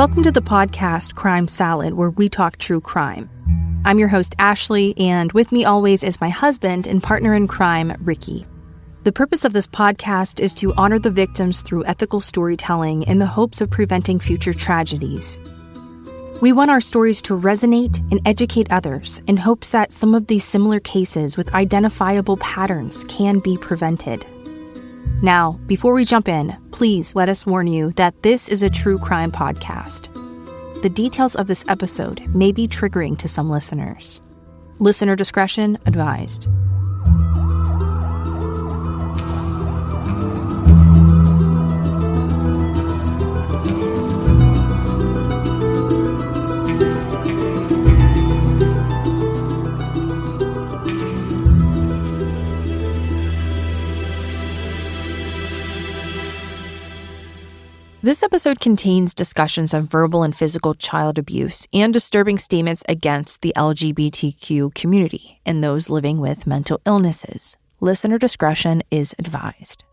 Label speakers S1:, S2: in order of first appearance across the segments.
S1: Welcome to the podcast Crime Salad, where we talk true crime. I'm your host, Ashley, and with me always is my husband and partner in crime, Ricky. The purpose of this podcast is to honor the victims through ethical storytelling in the hopes of preventing future tragedies. We want our stories to resonate and educate others in hopes that some of these similar cases with identifiable patterns can be prevented. Now, before we jump in, please let us warn you that this is a true crime podcast. The details of this episode may be triggering to some listeners. Listener discretion advised. This episode contains discussions of verbal and physical child abuse and disturbing statements against the LGBTQ community and those living with mental illnesses. Listener discretion is advised.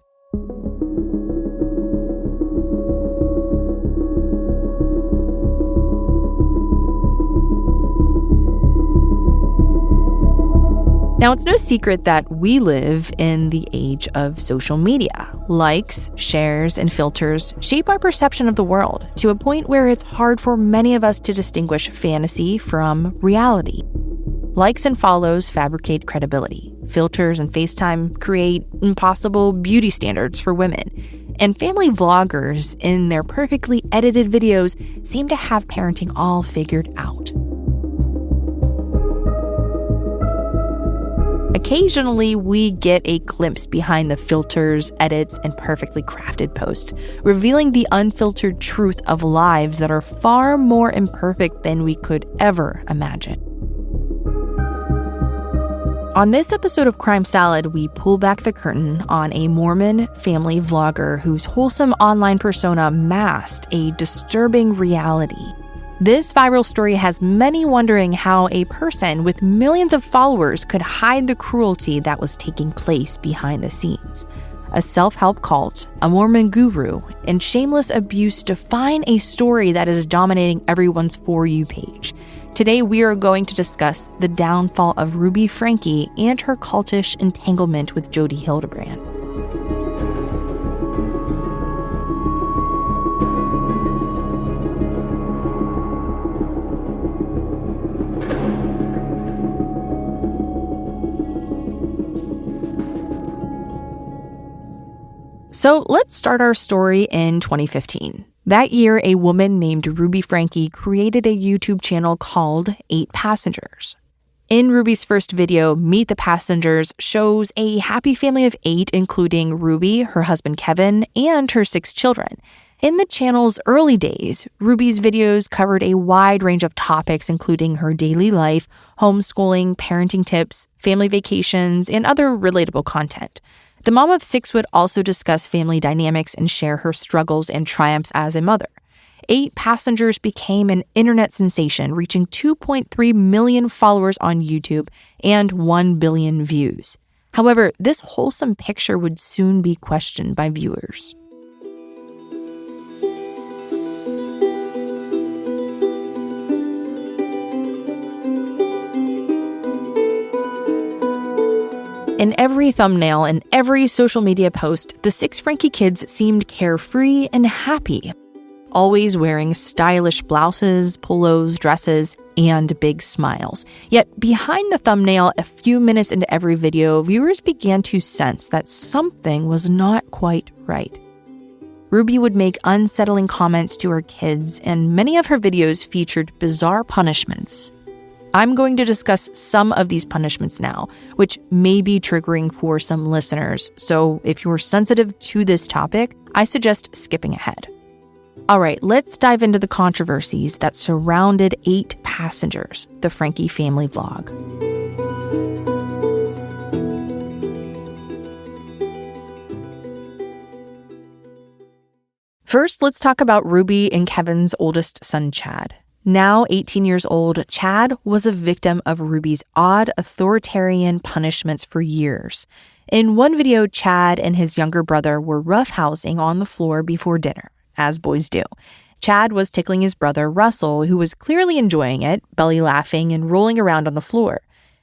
S1: Now, it's no secret that we live in the age of social media. Likes, shares, and filters shape our perception of the world to a point where it's hard for many of us to distinguish fantasy from reality. Likes and follows fabricate credibility. Filters and FaceTime create impossible beauty standards for women. And family vloggers, in their perfectly edited videos, seem to have parenting all figured out. Occasionally, we get a glimpse behind the filters, edits, and perfectly crafted posts, revealing the unfiltered truth of lives that are far more imperfect than we could ever imagine. On this episode of Crime Salad, we pull back the curtain on a Mormon family vlogger whose wholesome online persona masked a disturbing reality. This viral story has many wondering how a person with millions of followers could hide the cruelty that was taking place behind the scenes. A self-help cult, a Mormon guru, and shameless abuse define a story that is dominating everyone's For You page. Today, we are going to discuss the downfall of Ruby Franke and her cultish entanglement with Jodi Hildebrandt. So let's start our story in 2015. That year, a woman named Ruby Franke created a YouTube channel called 8 Passengers. In Ruby's first video, Meet the Passengers shows a happy family of 8, including Ruby, her husband Kevin, and her 6 children. In the channel's early days, Ruby's videos covered a wide range of topics, including her daily life, homeschooling, parenting tips, family vacations, and other relatable content. The mom of 6 would also discuss family dynamics and share her struggles and triumphs as a mother. 8 Passengers became an internet sensation, reaching 2.3 million followers on YouTube and 1 billion views. However, this wholesome picture would soon be questioned by viewers. In every thumbnail and every social media post, the 6 Franke kids seemed carefree and happy, always wearing stylish blouses, polos, dresses, and big smiles. Yet behind the thumbnail, a few minutes into every video, viewers began to sense that something was not quite right. Ruby would make unsettling comments to her kids, and many of her videos featured bizarre punishments. I'm going to discuss some of these punishments now, which may be triggering for some listeners. So if you're sensitive to this topic, I suggest skipping ahead. All right, let's dive into the controversies that surrounded 8 Passengers, the Franke family vlog. First, let's talk about Ruby and Kevin's oldest son, Chad. Now 18 years old, Chad was a victim of Ruby's odd authoritarian punishments for years. In one video, Chad and his younger brother were roughhousing on the floor before dinner, as boys do. Chad was tickling his brother, Russell, who was clearly enjoying it, belly laughing and rolling around on the floor.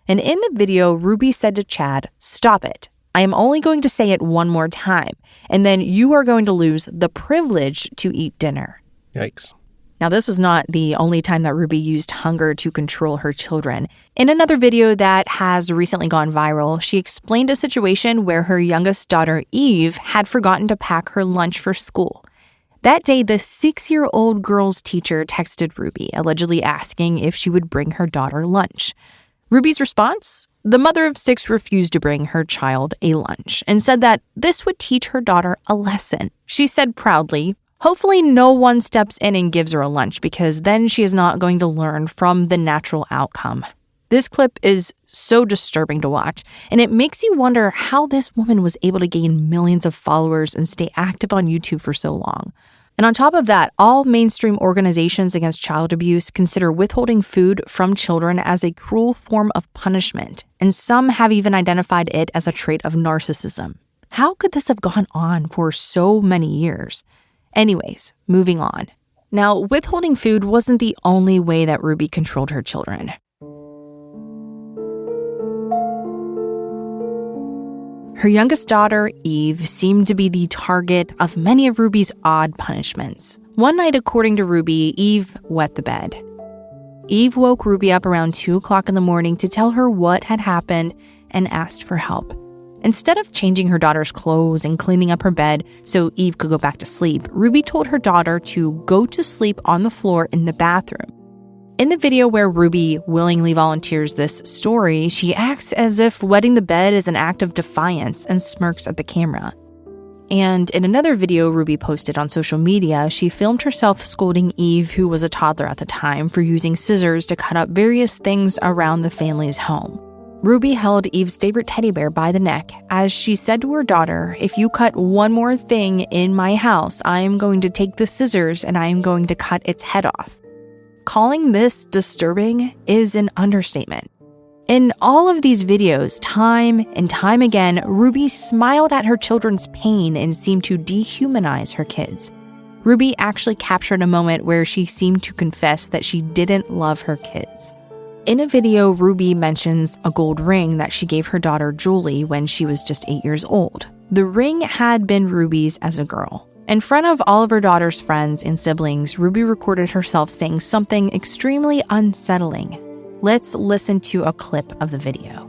S1: And in the video, Ruby said to Chad, "Stop it. I am only going to say it one more time, and then you are going to lose the privilege to eat dinner."
S2: Yikes.
S1: Now, this was not the only time that Ruby used hunger to control her children. In another video that has recently gone viral, she explained a situation where her youngest daughter, Eve, had forgotten to pack her lunch for school. That day, the 6-year-old girl's teacher texted Ruby, allegedly asking if she would bring her daughter lunch. Ruby's response? The mother of 6 refused to bring her child a lunch and said that this would teach her daughter a lesson. She said proudly, "Hopefully no one steps in and gives her a lunch because then she is not going to learn from the natural outcome." This clip is so disturbing to watch, and it makes you wonder how this woman was able to gain millions of followers and stay active on YouTube for so long. And on top of that, all mainstream organizations against child abuse consider withholding food from children as a cruel form of punishment, and some have even identified it as a trait of narcissism. How could this have gone on for so many years? Anyways, moving on. Now, withholding food wasn't the only way that Ruby controlled her children. Her youngest daughter, Eve, seemed to be the target of many of Ruby's odd punishments. One night, according to Ruby, Eve wet the bed. Eve woke Ruby up around 2 o'clock in the morning to tell her what had happened and asked for help. Instead of changing her daughter's clothes and cleaning up her bed so Eve could go back to sleep, Ruby told her daughter to go to sleep on the floor in the bathroom. In the video where Ruby willingly volunteers this story, she acts as if wetting the bed is an act of defiance and smirks at the camera. And in another video Ruby posted on social media, she filmed herself scolding Eve, who was a toddler at the time, for using scissors to cut up various things around the family's home. Ruby held Eve's favorite teddy bear by the neck as she said to her daughter, "If you cut one more thing in my house, I am going to take the scissors and I am going to cut its head off." Calling this disturbing is an understatement. In all of these videos, time and time again, Ruby smiled at her children's pain and seemed to dehumanize her kids. Ruby actually captured a moment where she seemed to confess that she didn't love her kids. In a video, Ruby mentions a gold ring that she gave her daughter Julie when she was just 8 years old. The ring had been Ruby's as a girl. In front of all of her daughter's friends and siblings, Ruby recorded herself saying something extremely unsettling. Let's listen to a clip of the video.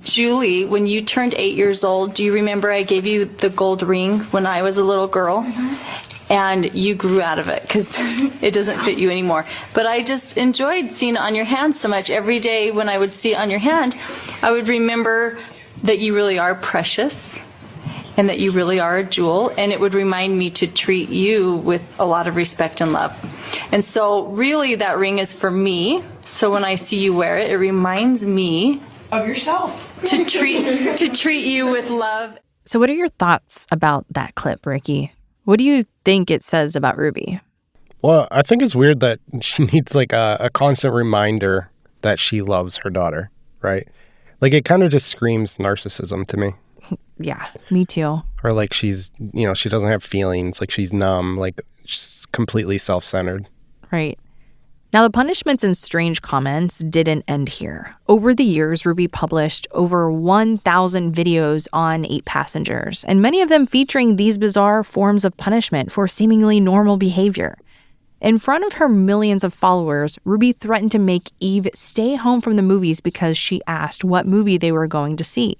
S3: Julie, when you turned 8 years old, do you remember I gave you the gold ring when I was a little girl? Mm-hmm. And you grew out of it because it doesn't fit you anymore. But I just enjoyed seeing it on your hand so much. Every day when I would see it on your hand, I would remember that you really are precious and that you really are a jewel. And it would remind me to treat you with a lot of respect and love. And so really that ring is for me. So when I see you wear it, it reminds me
S4: of yourself
S3: to treat you with love.
S1: So what are your thoughts about that clip, Ricky? What do you think it says about Ruby?
S2: Well, I think it's weird that she needs like a constant reminder that she loves her daughter, right? Like it kind of just screams narcissism to me.
S1: Yeah, me too.
S2: Or like she's, she doesn't have feelings, like she's numb, like she's completely self-centered.
S1: Right. Now, the punishments and strange comments didn't end here. Over the years, Ruby published over 1,000 videos on 8 passengers, and many of them featuring these bizarre forms of punishment for seemingly normal behavior. In front of her millions of followers, Ruby threatened to make Eve stay home from the movies because she asked what movie they were going to see.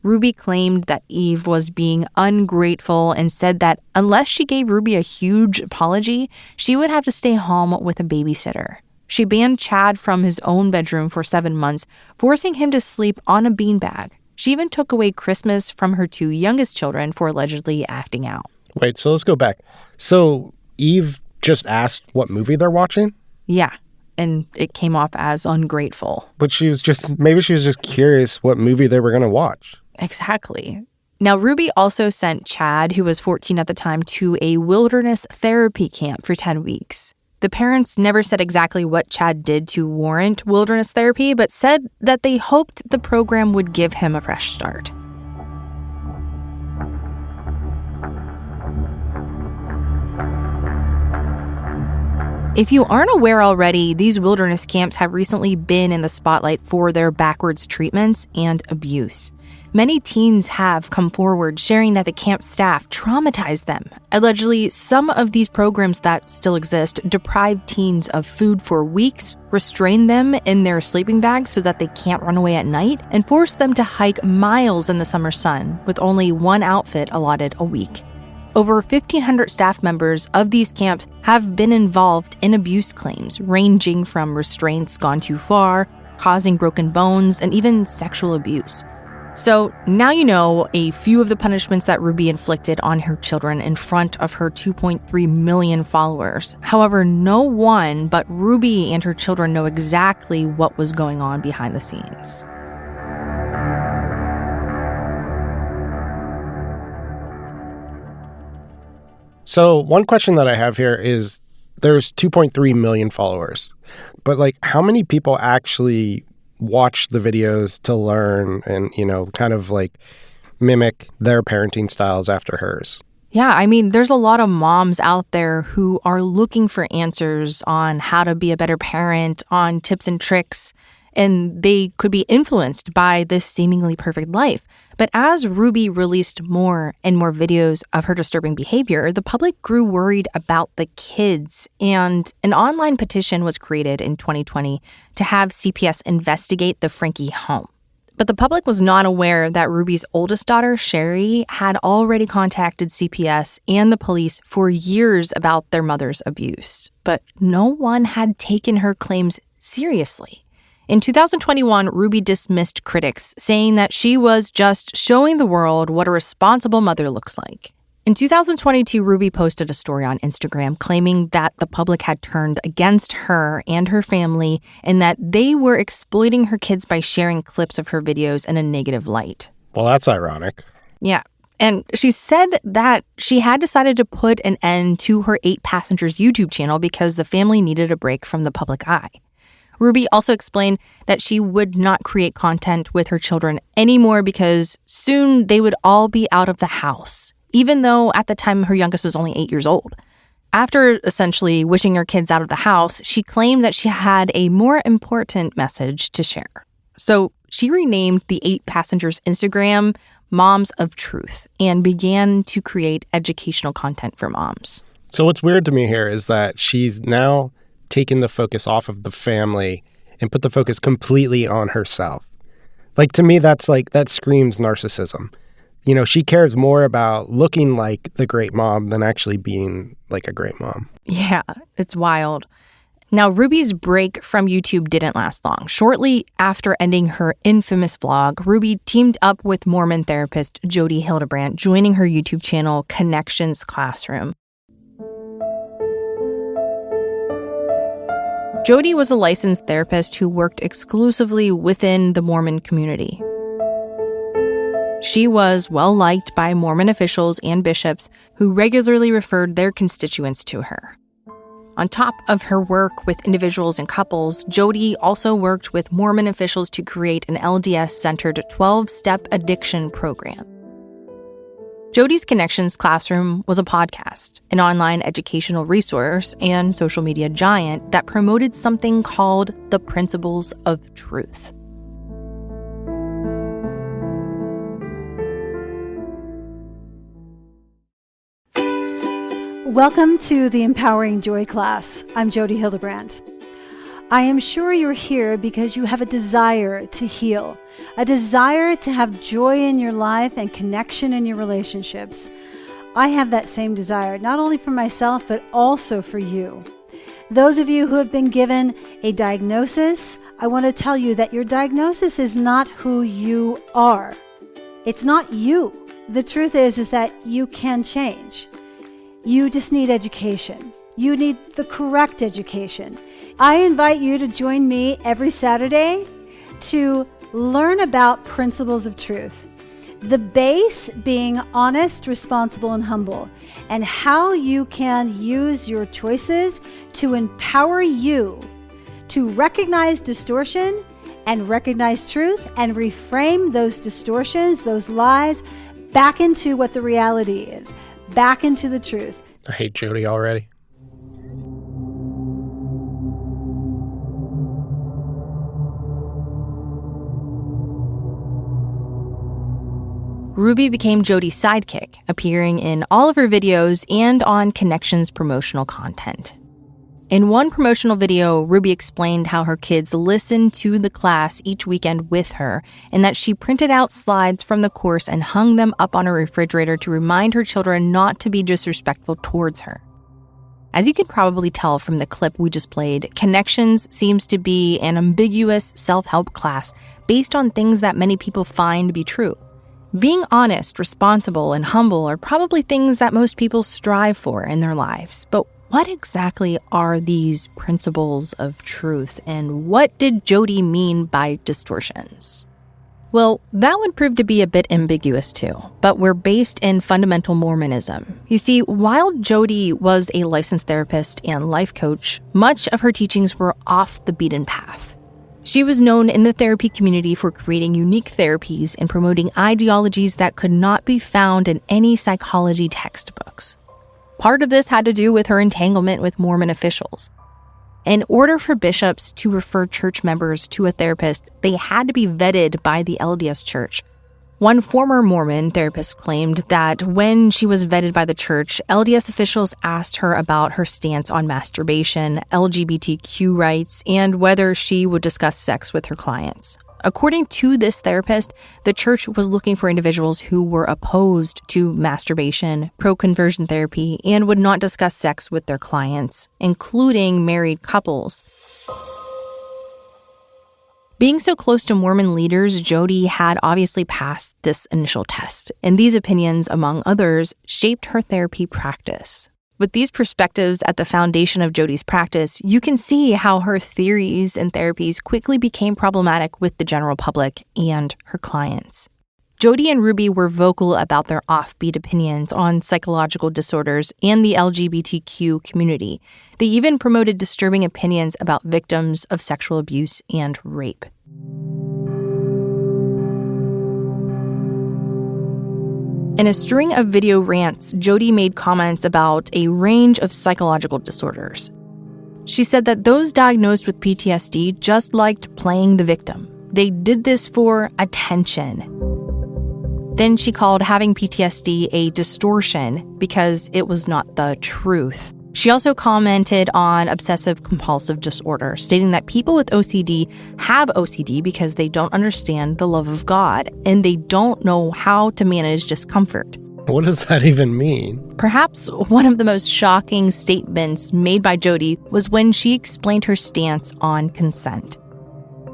S1: Ruby claimed that Eve was being ungrateful and said that unless she gave Ruby a huge apology, she would have to stay home with a babysitter. She banned Chad from his own bedroom for 7 months, forcing him to sleep on a beanbag. She even took away Christmas from her 2 youngest children for allegedly acting out.
S2: Wait, so let's go back. So Eve just asked what movie they're watching?
S1: Yeah, and it came off as ungrateful.
S2: But maybe she was just curious what movie they were going to watch.
S1: Exactly. Now, Ruby also sent Chad, who was 14 at the time, to a wilderness therapy camp for 10 weeks. The parents never said exactly what Chad did to warrant wilderness therapy, but said that they hoped the program would give him a fresh start. If you aren't aware already, these wilderness camps have recently been in the spotlight for their backwards treatments and abuse. Many teens have come forward sharing that the camp staff traumatized them. Allegedly, some of these programs that still exist deprive teens of food for weeks, restrain them in their sleeping bags so that they can't run away at night, and force them to hike miles in the summer sun with only one outfit allotted a week. Over 1,500 staff members of these camps have been involved in abuse claims, ranging from restraints gone too far, causing broken bones, and even sexual abuse. So now you know a few of the punishments that Ruby inflicted on her children in front of her 2.3 million followers. However, no one but Ruby and her children know exactly what was going on behind the scenes.
S2: So one question that I have here is there's 2.3 million followers, but like how many people actually watch the videos to learn and, kind of like mimic their parenting styles after hers?
S1: Yeah, I mean, there's a lot of moms out there who are looking for answers on how to be a better parent, on tips and tricks, and they could be influenced by this seemingly perfect life. But as Ruby released more and more videos of her disturbing behavior, the public grew worried about the kids, and an online petition was created in 2020 to have CPS investigate the Franke home. But the public was not aware that Ruby's oldest daughter, Sherry, had already contacted CPS and the police for years about their mother's abuse. But no one had taken her claims seriously. In 2021, Ruby dismissed critics, saying that she was just showing the world what a responsible mother looks like. In 2022, Ruby posted a story on Instagram claiming that the public had turned against her and her family and that they were exploiting her kids by sharing clips of her videos in a negative light.
S2: Well, that's ironic.
S1: Yeah. And she said that she had decided to put an end to her 8 Passengers YouTube channel because the family needed a break from the public eye. Ruby also explained that she would not create content with her children anymore because soon they would all be out of the house, even though at the time her youngest was only 8 years old. After essentially wishing her kids out of the house, she claimed that she had a more important message to share. So she renamed the 8 Passengers Instagram Moms of Truth and began to create educational content for moms.
S2: So what's weird to me here is that she's now taken the focus off of the family and put the focus completely on herself. Like, to me, that screams narcissism. She cares more about looking like the great mom than actually being like a great mom.
S1: Yeah, it's wild. Now, Ruby's break from YouTube didn't last long. Shortly after ending her infamous vlog, Ruby teamed up with Mormon therapist Jodi Hildebrandt, joining her YouTube channel Connections Classroom. Jodi was a licensed therapist who worked exclusively within the Mormon community. She was well-liked by Mormon officials and bishops who regularly referred their constituents to her. On top of her work with individuals and couples, Jodi also worked with Mormon officials to create an LDS-centered 12-step addiction program. Jodi's Connections Classroom was a podcast, an online educational resource, and social media giant that promoted something called the Principles of Truth.
S4: Welcome to the Empowering Joy class. I'm Jodi Hildebrandt. I am sure you're here because you have a desire to heal, a desire to have joy in your life and connection in your relationships. I have that same desire, not only for myself, but also for you. Those of you who have been given a diagnosis, I want to tell you that your diagnosis is not who you are. It's not you. The truth is that you can change. You just need education. You need the correct education. I invite you to join me every Saturday to learn about Principles of Truth. The base being honest, responsible, and humble, and how you can use your choices to empower you to recognize distortion and recognize truth and reframe those distortions, those lies, back into what the reality is, back into the truth.
S2: I hate Jodi already.
S1: Ruby became Jodi's sidekick, appearing in all of her videos and on Connection's promotional content. In one promotional video, Ruby explained how her kids listened to the class each weekend with her, and that she printed out slides from the course and hung them up on her refrigerator to remind her children not to be disrespectful towards her. As you can probably tell from the clip we just played, Connections seems to be an ambiguous self-help class based on things that many people find to be true. Being honest, responsible, and humble are probably things that most people strive for in their lives. But what exactly are these principles of truth, and what did Jodi mean by distortions? Well, that would prove to be a bit ambiguous too, but we're based in fundamental Mormonism. You see, while Jodi was a licensed therapist and life coach, much of her teachings were off the beaten path. She was known in the therapy community for creating unique therapies and promoting ideologies that could not be found in any psychology textbooks. Part of this had to do with her entanglement with Mormon officials. In order for bishops to refer church members to a therapist, they had to be vetted by the LDS Church. One former Mormon therapist claimed that when she was vetted by the church, LDS officials asked her about her stance on masturbation, LGBTQ rights, and whether she would discuss sex with her clients. According to this therapist, the church was looking for individuals who were opposed to masturbation, pro-conversion therapy, and would not discuss sex with their clients, including married couples. Being so close to Mormon leaders, Jodi had obviously passed this initial test, and these opinions, among others, shaped her therapy practice. With these perspectives at the foundation of Jodi's practice, you can see how her theories and therapies quickly became problematic with the general public and her clients. Jodi and Ruby were vocal about their offbeat opinions on psychological disorders and the LGBTQ community. They even promoted disturbing opinions about victims of sexual abuse and rape. In a string of video rants, Jodi made comments about a range of psychological disorders. She said that those diagnosed with PTSD just liked playing the victim. They did this for attention. Then she called having PTSD a distortion because it was not the truth. She also commented on obsessive-compulsive disorder, stating that people with OCD have OCD because they don't understand the love of God and they don't know how to manage discomfort.
S2: What does that even mean?
S1: Perhaps one of the most shocking statements made by Jodi was when she explained her stance on consent.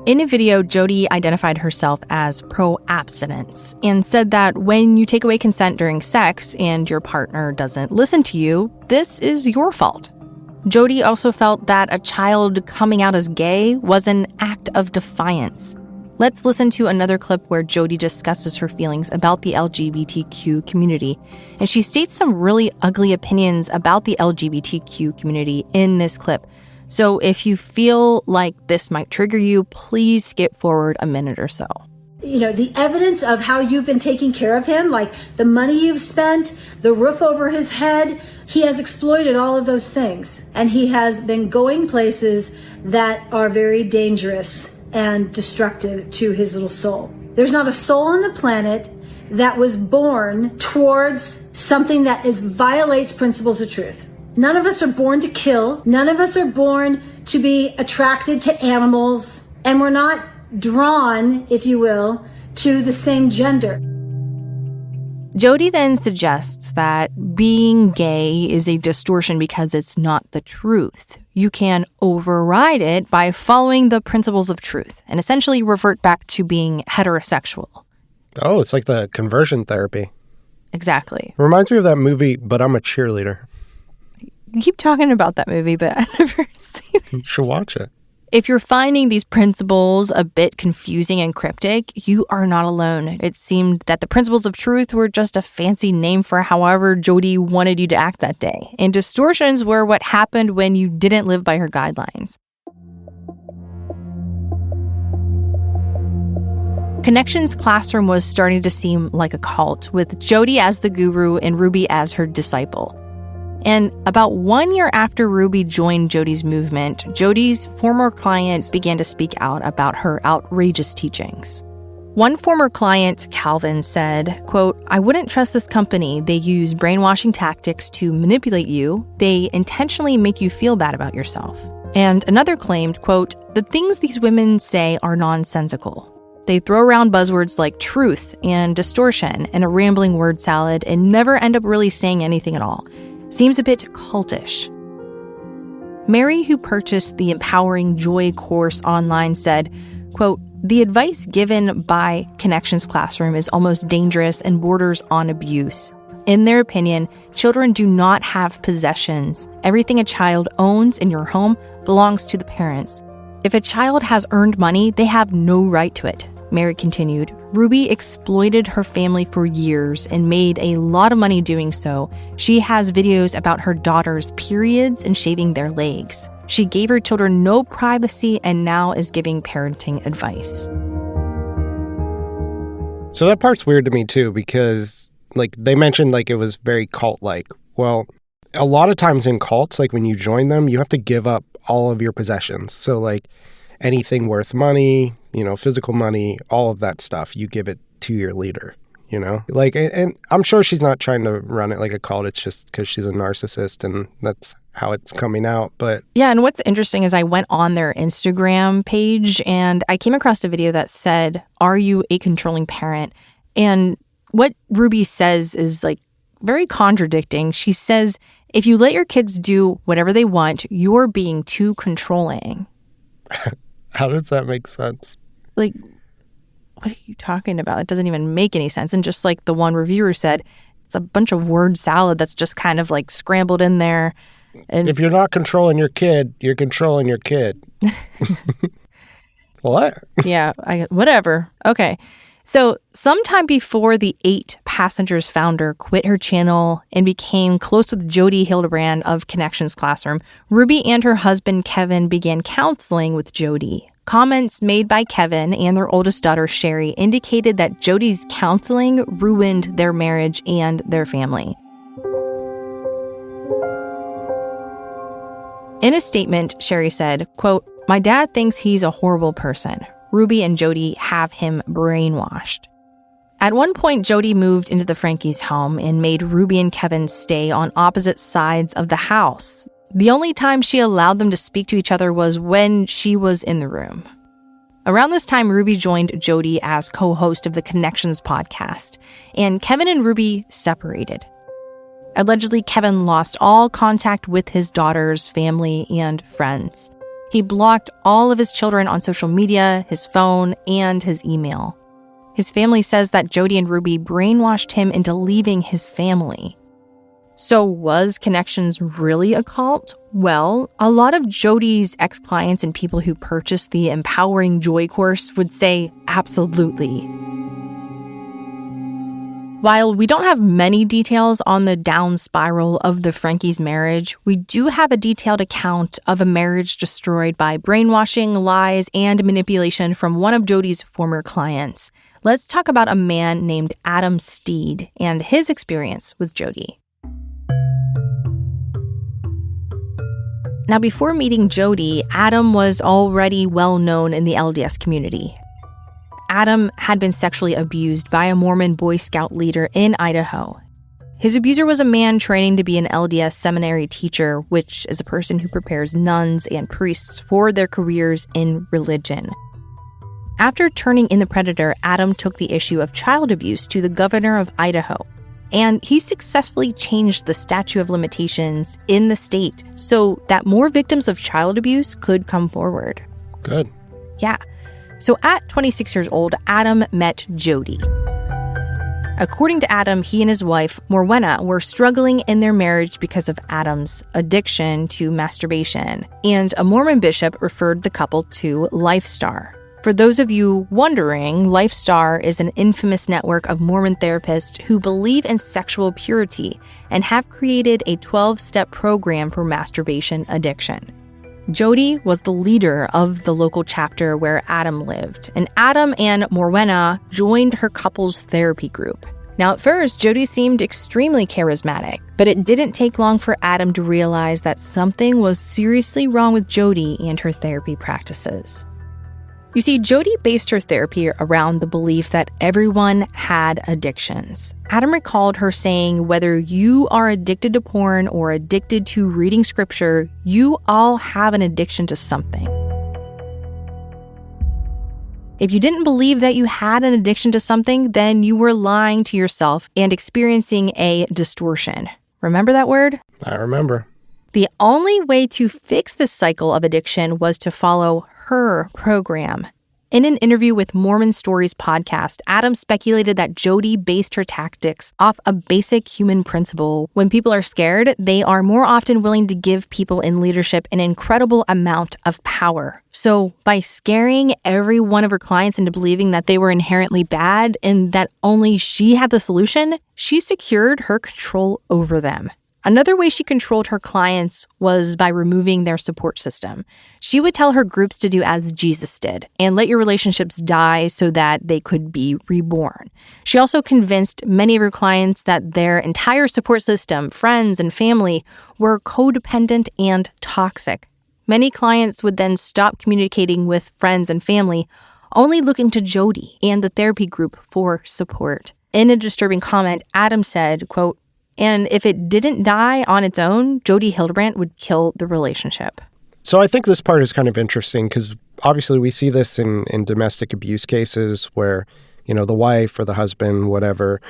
S1: In a video, Jodi identified herself as pro-abstinence and said that when you take away consent during sex and your partner doesn't listen to you, this is your fault. Jodi also felt that a child coming out as gay was an act of defiance. Let's listen to another clip where Jodi discusses her feelings about the LGBTQ community, and she states some really ugly opinions about the LGBTQ community in this clip. So if you feel like this might trigger you, please skip forward a minute or so.
S4: You know, the evidence of how you've been taking care of him, like the money you've spent, the roof over his head, he has exploited all of those things. And he has been going places that are very dangerous and destructive to his little soul. There's not a soul on the planet that was born towards something that violates principles of truth. None of us are born to kill. None of us are born to be attracted to animals. And we're not drawn, if you will, to the same gender.
S1: Jodi then suggests that being gay is a distortion because it's not the truth. You can override it by following the principles of truth and essentially revert back to being heterosexual.
S2: Oh, it's like the conversion therapy.
S1: Exactly.
S2: It reminds me of that movie, But I'm a Cheerleader.
S1: You keep talking about that movie, but I've never seen it.
S2: You should watch it.
S1: If you're finding these principles a bit confusing and cryptic, you are not alone. It seemed that the principles of truth were just a fancy name for however Jodi wanted you to act that day, and distortions were what happened when you didn't live by her guidelines. Connections Classroom was starting to seem like a cult, with Jodi as the guru and Ruby as her disciple. And about 1 year after Ruby joined Jodi's movement, Jodi's former clients began to speak out about her outrageous teachings. One former client, Calvin, said, quote, "I wouldn't trust this company. They use brainwashing tactics to manipulate you. They intentionally make you feel bad about yourself." And another claimed, quote, "The things these women say are nonsensical. They throw around buzzwords like truth and distortion and a rambling word salad and never end up really saying anything at all. Seems a bit cultish." Mary, who purchased the Empowering Joy course online, said, quote, "The advice given by Connections Classroom is almost dangerous and borders on abuse. In their opinion, children do not have possessions. Everything a child owns in your home belongs to the parents. If a child has earned money, they have no right to it." Mary continued, "Ruby exploited her family for years and made a lot of money doing so. She has videos about her daughter's periods and shaving their legs. She gave her children no privacy and now is giving parenting advice."
S2: So that part's weird to me too, because like they mentioned like it was very cult-like. Well, a lot of times in cults, like when you join them, you have to give up all of your possessions. So like anything worth money, physical money, all of that stuff, you give it to your leader, Like, and I'm sure she's not trying to run it like a cult. It's just because she's a narcissist and that's how it's coming out. But
S1: yeah, and what's interesting is I went on their Instagram page and I came across a video that said, "Are you a controlling parent?" And what Ruby says is like very contradicting. She says, if you let your kids do whatever they want, you're being too controlling.
S2: How does that make sense?
S1: Like, what are you talking about? It doesn't even make any sense. And just like the one reviewer said, it's a bunch of word salad that's just kind of like scrambled in there. And
S2: if you're not controlling your kid, you're controlling your kid. What?
S1: Yeah, whatever. Okay. So sometime before the 8 Passengers founder quit her channel and became close with Jodi Hildebrandt of Connections Classroom, Ruby and her husband Kevin began counseling with Jodi. Comments made by Kevin and their oldest daughter Sherry indicated that Jodi's counseling ruined their marriage and their family. In a statement, Sherry said, quote, "My dad thinks he's a horrible person. Ruby and Jodi have him brainwashed." At one point, Jodi moved into the Franke's home and made Ruby and Kevin stay on opposite sides of the house. The only time she allowed them to speak to each other was when she was in the room. Around this time, Ruby joined Jodi as co-host of the Connections podcast, and Kevin and Ruby separated. Allegedly, Kevin lost all contact with his daughter's family and friends. He blocked all of his children on social media, his phone, and his email. His family says that Jodi and Ruby brainwashed him into leaving his family. So was Connections really a cult? Well, a lot of Jodi's ex-clients and people who purchased the Empowering Joy course would say absolutely. While we don't have many details on the down spiral of the Franke's marriage, we do have a detailed account of a marriage destroyed by brainwashing, lies, and manipulation from one of Jodi's former clients. Let's talk about a man named Adam Steed and his experience with Jodi. Now, before meeting Jodi, Adam was already well known in the LDS community. Adam had been sexually abused by a Mormon Boy Scout leader in Idaho. His abuser was a man training to be an LDS seminary teacher, which is a person who prepares nuns and priests for their careers in religion. After turning in the predator, Adam took the issue of child abuse to the governor of Idaho, and he successfully changed the statute of limitations in the state so that more victims of child abuse could come forward.
S2: Good.
S1: Yeah. So at 26 years old, Adam met Jodi. According to Adam, he and his wife, Morwenna, were struggling in their marriage because of Adam's addiction to masturbation, and a Mormon bishop referred the couple to LifeStar. For those of you wondering, LifeStar is an infamous network of Mormon therapists who believe in sexual purity and have created a 12-step program for masturbation addiction. Jodi was the leader of the local chapter where Adam lived, and Adam and Morwenna joined her couple's therapy group. Now, at first, Jodi seemed extremely charismatic, but it didn't take long for Adam to realize that something was seriously wrong with Jodi and her therapy practices. You see, Jodi based her therapy around the belief that everyone had addictions. Adam recalled her saying, whether you are addicted to porn or addicted to reading scripture, you all have an addiction to something. If you didn't believe that you had an addiction to something, then you were lying to yourself and experiencing a distortion. Remember that word?
S2: I remember.
S1: The only way to fix this cycle of addiction was to follow her program. In an interview with Mormon Stories podcast, Adam speculated that Jodi based her tactics off a basic human principle. When people are scared, they are more often willing to give people in leadership an incredible amount of power. So by scaring every one of her clients into believing that they were inherently bad and that only she had the solution, she secured her control over them. Another way she controlled her clients was by removing their support system. She would tell her groups to do as Jesus did and let your relationships die so that they could be reborn. She also convinced many of her clients that their entire support system, friends and family, were codependent and toxic. Many clients would then stop communicating with friends and family, only looking to Jodi and the therapy group for support. In a disturbing comment, Adam said, quote, "And if it didn't die on its own, Jodi Hildebrandt would kill the relationship."
S2: So I think this part is kind of interesting because obviously we see this in domestic abuse cases where, you know, the wife or the husband, whatever,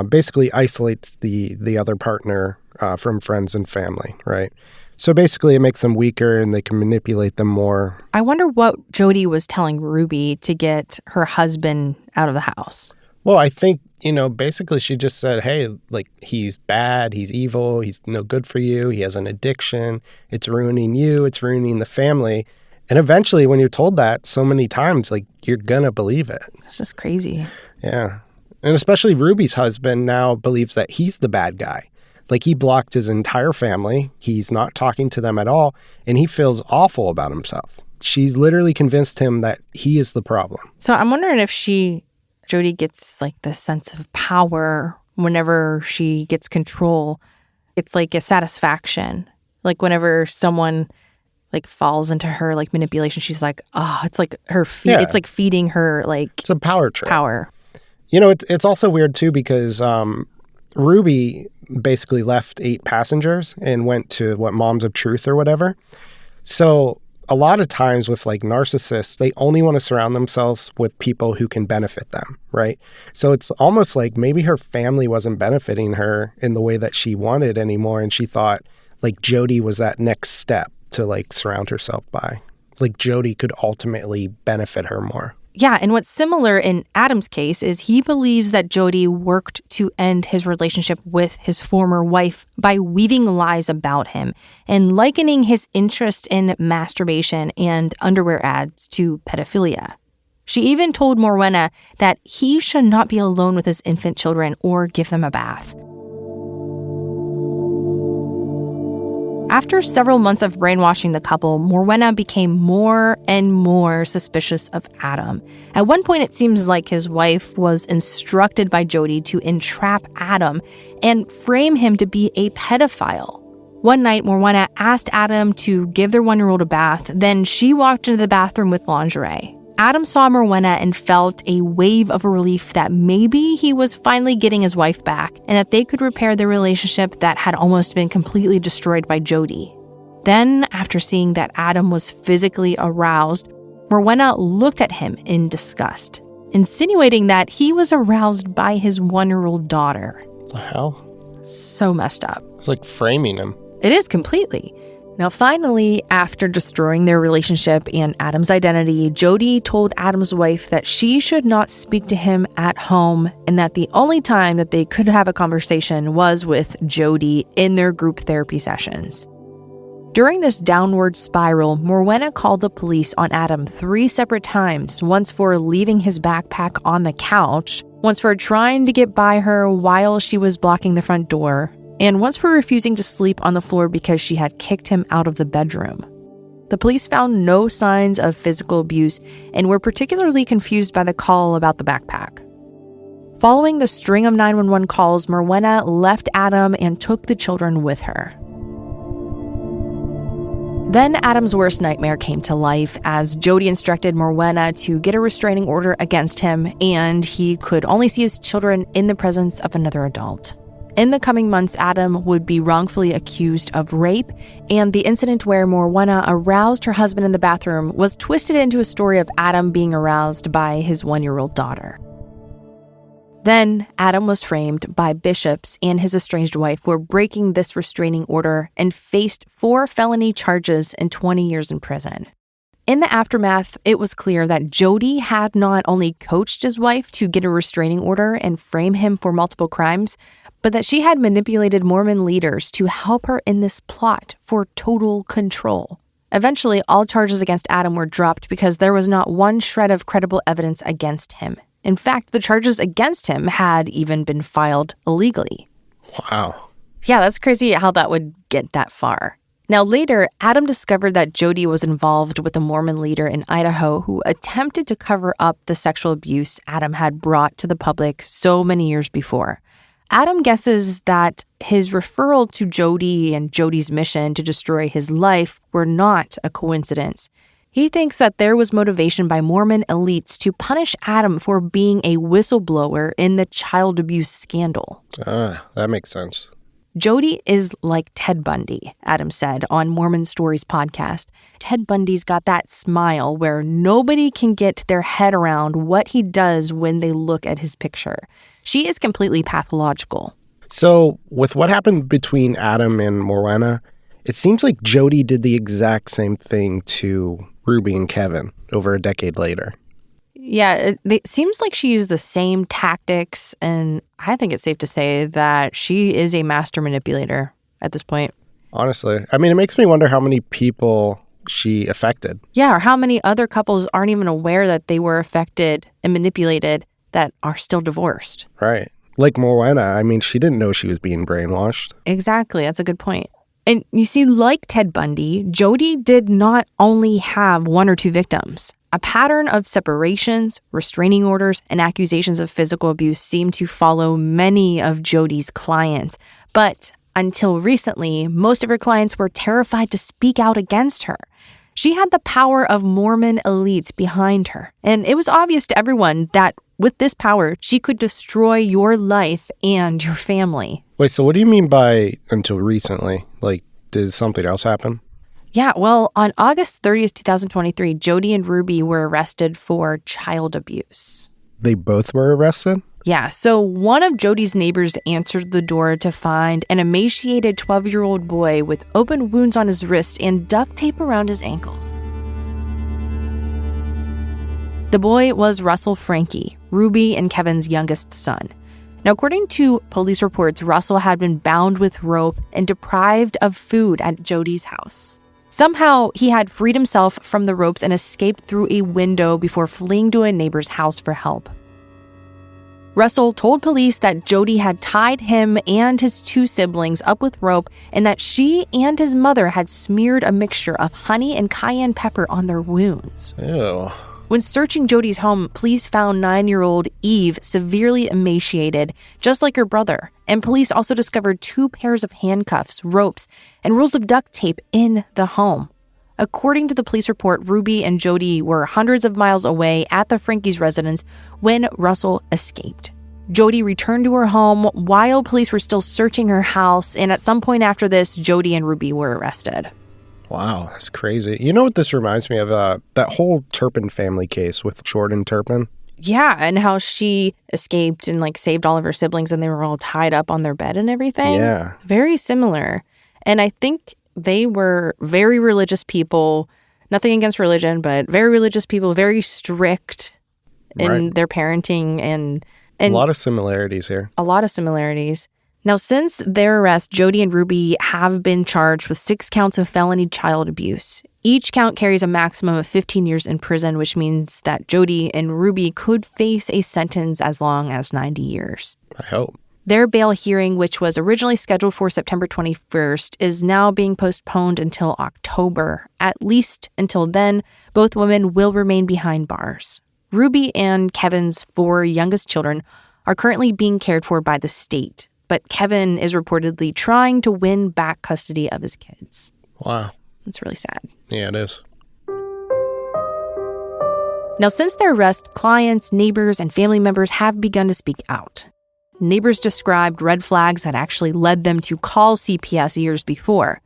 S2: basically isolates the other partner from friends and family, right? So basically it makes them weaker and they can manipulate them more.
S1: I wonder what Jodi was telling Ruby to get her husband out of the house.
S2: Well, I think, you know, basically she just said, hey, like, he's bad, he's evil, he's no good for you, he has an addiction, it's ruining you, it's ruining the family. And eventually when you're told that so many times, like, you're gonna believe it.
S1: It's just crazy.
S2: Yeah. And especially Ruby's husband now believes that he's the bad guy. Like, he blocked his entire family, he's not talking to them at all, and he feels awful about himself. She's literally convinced him that he is the problem.
S1: So I'm wondering if Jodi gets like this sense of power whenever she gets control. It's like a satisfaction. Like whenever someone like falls into her like manipulation, she's like, oh, it's like her it's like feeding her like
S2: it's a power trip.
S1: Power.
S2: You know, it's also weird too because Ruby basically left 8 passengers and went to Moms of Truth or whatever. So a lot of times with like narcissists, they only want to surround themselves with people who can benefit them, right? So it's almost like maybe her family wasn't benefiting her in the way that she wanted anymore. And she thought like Jodi was that next step to like surround herself by. Like Jodi could ultimately benefit her more.
S1: Yeah, and what's similar in Adam's case is he believes that Jodi worked to end his relationship with his former wife by weaving lies about him and likening his interest in masturbation and underwear ads to pedophilia. She even told Morwenna that he should not be alone with his infant children or give them a bath. After several months of brainwashing the couple, Morwenna became more and more suspicious of Adam. At one point, it seems like his wife was instructed by Jodi to entrap Adam and frame him to be a pedophile. One night, Morwenna asked Adam to give their 1-year-old a bath. Then she walked into the bathroom with lingerie. Adam saw Morwenna and felt a wave of relief that maybe he was finally getting his wife back and that they could repair their relationship that had almost been completely destroyed by Jodi. Then, after seeing that Adam was physically aroused, Morwenna looked at him in disgust, insinuating that he was aroused by his 1-year-old daughter.
S2: What the hell?
S1: So messed up.
S2: It's like framing him.
S1: It is completely. Now, finally, after destroying their relationship and Adam's identity, Jodi told Adam's wife that she should not speak to him at home and that the only time that they could have a conversation was with Jodi in their group therapy sessions. During this downward spiral, Morwenna called the police on Adam 3 separate times, once for leaving his backpack on the couch, once for trying to get by her while she was blocking the front door, and once for refusing to sleep on the floor because she had kicked him out of the bedroom. The police found no signs of physical abuse and were particularly confused by the call about the backpack. Following the string of 911 calls, Morwenna left Adam and took the children with her. Then Adam's worst nightmare came to life as Jodi instructed Morwenna to get a restraining order against him, and he could only see his children in the presence of another adult. In the coming months, Adam would be wrongfully accused of rape, and the incident where Morwenna aroused her husband in the bathroom was twisted into a story of Adam being aroused by his 1-year-old daughter. Then, Adam was framed by bishops and his estranged wife for breaking this restraining order and faced 4 felony charges and 20 years in prison. In the aftermath, it was clear that Jodi had not only coached his wife to get a restraining order and frame him for multiple crimes, but that she had manipulated Mormon leaders to help her in this plot for total control. Eventually, all charges against Adam were dropped because there was not one shred of credible evidence against him. In fact, the charges against him had even been filed illegally.
S2: Wow.
S1: Yeah, that's crazy how that would get that far. Now, later, Adam discovered that Jodi was involved with a Mormon leader in Idaho who attempted to cover up the sexual abuse Adam had brought to the public so many years before. Adam guesses that his referral to Jodi and Jodi's mission to destroy his life were not a coincidence. He thinks that there was motivation by Mormon elites to punish Adam for being a whistleblower in the child abuse scandal.
S2: That makes sense.
S1: Jodi is like Ted Bundy, Adam said on Mormon Stories podcast. Ted Bundy's got that smile where nobody can get their head around what he does when they look at his picture. She is completely pathological.
S2: So, with what happened between Adam and Morwenna, it seems like Jodi did the exact same thing to Ruby and Kevin over a decade later.
S1: Yeah, it seems like she used the same tactics, and I think it's safe to say that she is a master manipulator at this point.
S2: Honestly. I mean, it makes me wonder how many people she affected.
S1: Yeah, or how many other couples aren't even aware that they were affected and manipulated that are still divorced.
S2: Right. Like Morwenna, I mean, she didn't know she was being brainwashed.
S1: Exactly, that's a good point. And you see, like Ted Bundy, Jodi did not only have 1 or 2 victims. A pattern of separations, restraining orders, and accusations of physical abuse seemed to follow many of Jodi's clients. But until recently, most of her clients were terrified to speak out against her. She had the power of Mormon elites behind her. And it was obvious to everyone that with this power, she could destroy your life and your family.
S2: Wait, so what do you mean by until recently? Like, did something else happen?
S1: Yeah, well, on August 30th, 2023, Jodi and Ruby were arrested for child abuse.
S2: They both were arrested?
S1: Yeah, so one of Jodi's neighbors answered the door to find an emaciated 12-year-old boy with open wounds on his wrists and duct tape around his ankles. The boy was Russell Franke, Ruby and Kevin's youngest son. Now, according to police reports, Russell had been bound with rope and deprived of food at Jodi's house. Somehow, he had freed himself from the ropes and escaped through a window before fleeing to a neighbor's house for help. Russell told police that Jodi had tied him and his 2 siblings up with rope and that she and his mother had smeared a mixture of honey and cayenne pepper on their wounds.
S2: Ew.
S1: When searching Jodi's home, police found 9-year-old Eve severely emaciated, just like her brother. And police also discovered 2 pairs of handcuffs, ropes, and rolls of duct tape in the home. According to the police report, Ruby and Jodi were hundreds of miles away at the Franke's residence when Russell escaped. Jodi returned to her home while police were still searching her house, and at some point after this, Jodi and Ruby were arrested.
S2: Wow, that's crazy. You know what this reminds me of? That whole Turpin family case with Jordan Turpin.
S1: Yeah, and how she escaped and saved all of her siblings and they were all tied up on their bed and everything.
S2: Yeah.
S1: Very similar. And I think They were very religious people. Nothing against religion, but very religious people, very strict in their parenting and
S2: a lot of similarities here.
S1: A lot of similarities. Now, since their arrest, Jodi and Ruby have been charged with 6 counts of felony child abuse. Each count carries a maximum of 15 years in prison, which means that Jodi and Ruby could face a sentence as long as 90 years.
S2: I hope.
S1: Their bail hearing, which was originally scheduled for September 21st, is now being postponed until October. At least until then, both women will remain behind bars. Ruby and Kevin's 4 youngest children are currently being cared for by the state, but Kevin is reportedly trying to win back custody of his kids.
S2: Wow.
S1: It's really sad.
S2: Yeah, it is.
S1: Now, since their arrest, clients, neighbors, and family members have begun to speak out. Neighbors described red flags that actually led them to call CPS years before.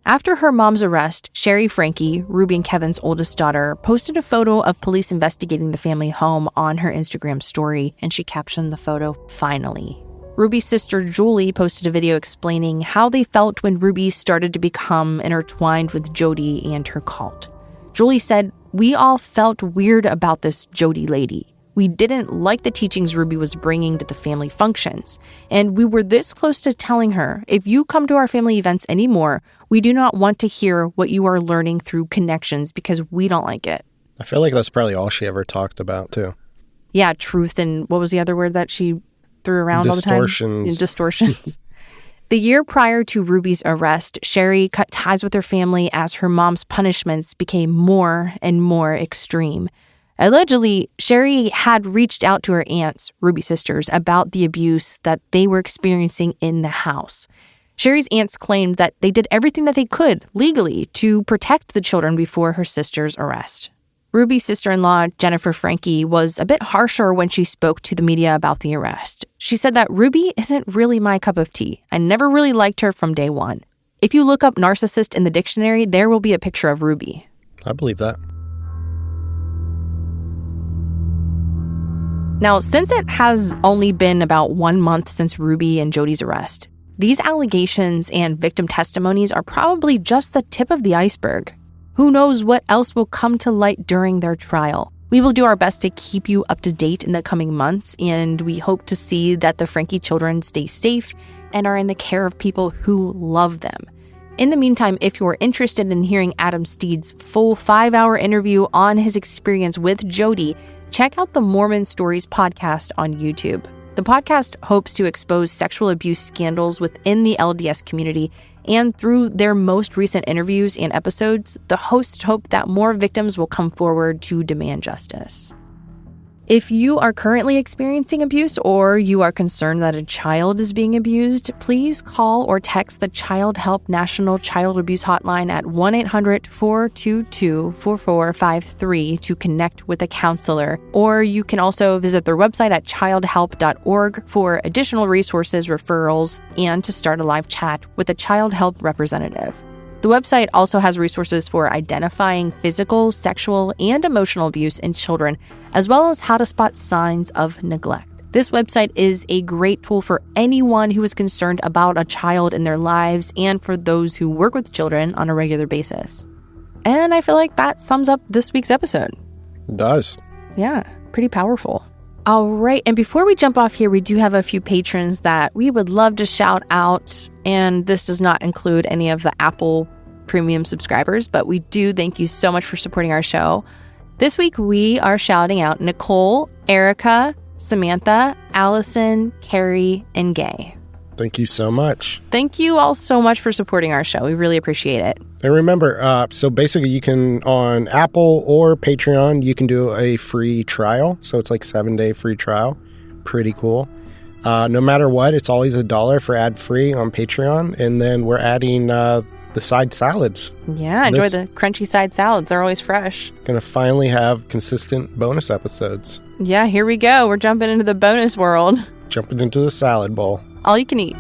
S1: After her mom's arrest, Sherry Franke, Ruby and Kevin's oldest daughter, posted a photo of police investigating the family home on her Instagram story, and she captioned the photo, "Finally." Ruby's sister Julie posted a video explaining how they felt when Ruby started to become intertwined with Jodi and her cult. Julie said, "We all felt weird about this Jodi lady. We didn't like the teachings Ruby was bringing to the family functions. And we were this close to telling her, if you come to our family events anymore, we do not want to hear what you are learning through connections because we don't like it."
S2: I feel like that's probably all she ever talked about, too.
S1: Yeah, truth and what was the other word that she threw around all the time? Distortions. The year prior to Ruby's arrest, Sherry cut ties with her family as her mom's punishments became more and more extreme. Allegedly, Sherry had reached out to her aunts, Ruby's sisters, about the abuse that they were experiencing in the house. Sherry's aunts claimed that they did everything that they could legally to protect the children before her sister's arrest. Ruby's sister-in-law, Jennifer Franke, was a bit harsher when she spoke to the media about the arrest. She said that Ruby isn't really my cup of tea. I never really liked her from day one. If you look up narcissist in the dictionary, there will be a picture of Ruby.
S2: I believe that.
S1: Now, since it has only been about 1 month since Ruby and Jodi's arrest, these allegations and victim testimonies are probably just the tip of the iceberg. Who knows what else will come to light during their trial? We will do our best to keep you up to date in the coming months, and we hope to see that the Franke children stay safe and are in the care of people who love them. In the meantime, if you're interested in hearing Adam Steed's full 5-hour interview on his experience with Jodi, check out the Mormon Stories podcast on YouTube. The podcast hopes to expose sexual abuse scandals within the LDS community, and through their most recent interviews and episodes, the hosts hope that more victims will come forward to demand justice. If you are currently experiencing abuse or you are concerned that a child is being abused, please call or text the Child Help National Child Abuse Hotline at 1-800-422-4453 to connect with a counselor. Or you can also visit their website at childhelp.org for additional resources, referrals, and to start a live chat with a Child Help representative. The website also has resources for identifying physical, sexual, and emotional abuse in children, as well as how to spot signs of neglect. This website is a great tool for anyone who is concerned about a child in their lives and for those who work with children on a regular basis. And I feel like that sums up this week's episode.
S2: It does.
S1: Yeah, pretty powerful. All right, and before we jump off here, we do have a few patrons that we would love to shout out, and this does not include any of the Apple Premium subscribers, but we do thank you so much for supporting our show. This week, we are shouting out Nicole, Erica, Samantha, Allison, Carrie, and Gay.
S2: Thank you so much.
S1: Thank you all so much for supporting our show. We really appreciate it.
S2: And remember, so basically you can, on Apple or Patreon, you can do a free trial. So it's like 7-day free trial. Pretty cool. No matter what, it's always $1 for ad-free on Patreon. And then we're adding the side salads.
S1: Yeah, enjoy the crunchy side salads. They're always fresh.
S2: Gonna finally have consistent bonus episodes.
S1: Yeah, here we go. We're jumping into the bonus world.
S2: Jumping into the salad bowl.
S1: All you can eat.